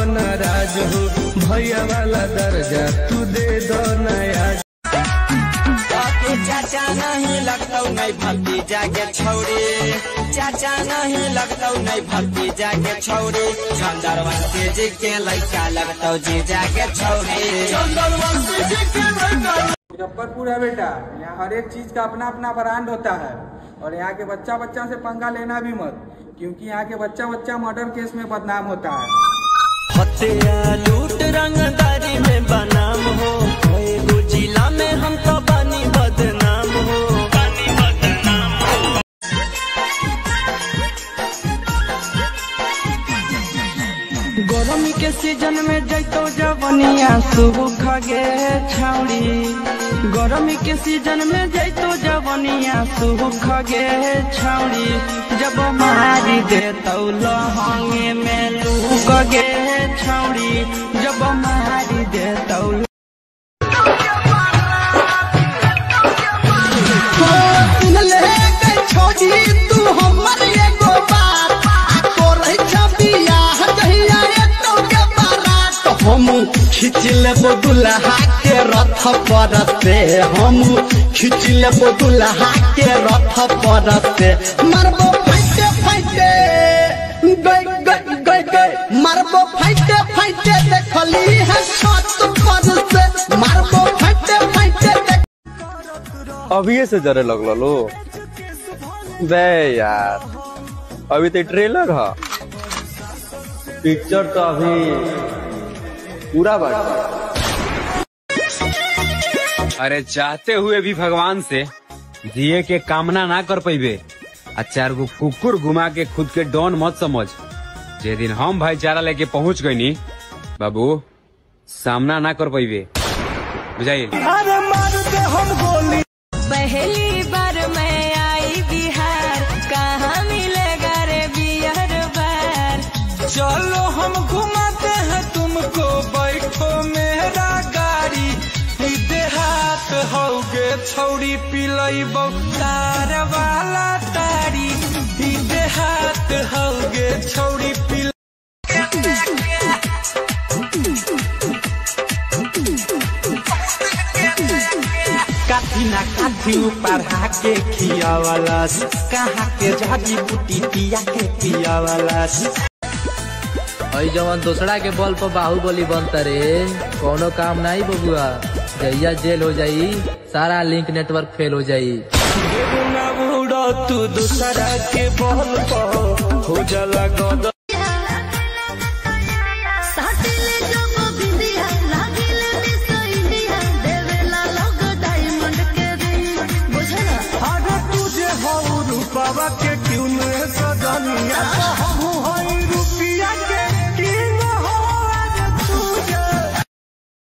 नाराज हो, भैया वाला दर्जा तू दे दो नया। चाचा नहीं लगता नहीं भतीजा के छौरी, चाचा नहीं लगता नहीं भतीजा के छौरी, चंद्रवंशी जी के लड़का लगता जीजा के छौरी। मुजफ्फरपुर है बेटा, यहाँ हर एक चीज का अपना अपना ब्रांड होता है और यहाँ के बच्चा बच्चा से पंगा लेना भी मत, क्योंकि यहाँ के बच्चा बच्चा मर्डर केस में बदनाम होता है। हत्या लूट रंगदारी में बदनाम हो, जिला में हम तो बनी बदनाम हो, बनी बदनाम हो। गर्मी के सीजन में जैतो जवनिया सूख गे छौड़ी, गर्मी के सीजन में जैतो जवनिया सूख गे छौड़ी, जब मारी देतो लहंगे में लूक गे छौड़ी, जब मारी देतो। छोड़ी तू हमर एगो बात, तोरे छबिया जहिया एतो के बारात, हम खींच लेबो दुल्हा के रथ पर से, हम खींच लेबो दुल्हा के रथ पर से, मारबो फाइटे फाइटे गई गई गई गई, मारबो फाइटे फाइटे देखली है छत पर से, मारबो फाइटे फाइटे। अभी से जरे लगल लो बे यार, अभी तो ट्रेलर है, पिक्चर तो अभी पूरा बाकी। अरे चाहते हुए भी भगवान से दिए के कामना ना कर पैबे, चार गो कुकुर घुमा के खुद के डॉन मत समझ। जे दिन हम भाईचारा लेके पहुंच गई नी बाबू, सामना ना कर पैबे, बुझाइए। पहली बार मैं आई बिहार, कहाँ मिलेगा रे बियर बार। चलो हम घुमाते हैं तुमको, बैठो मेरा गाड़ी, देहात होगे छौड़ी पिलई तार वाला तारी, देहात होगे छौड़ी पिल। काठी ना काठी ऊपर हाके खियावलस, कहाँ के जड़ी बूटी पिया के पियावलस। अई जवन दूसरा के बल पर बाहुबली बनता रे, कोनो काम नहीं बबुआ, जहिया जेल हो जाई सारा लिंक नेटवर्क फेल हो जाई। तू दूसरा के बल पर हो जाला गद। बाबा के क्यों सजनिया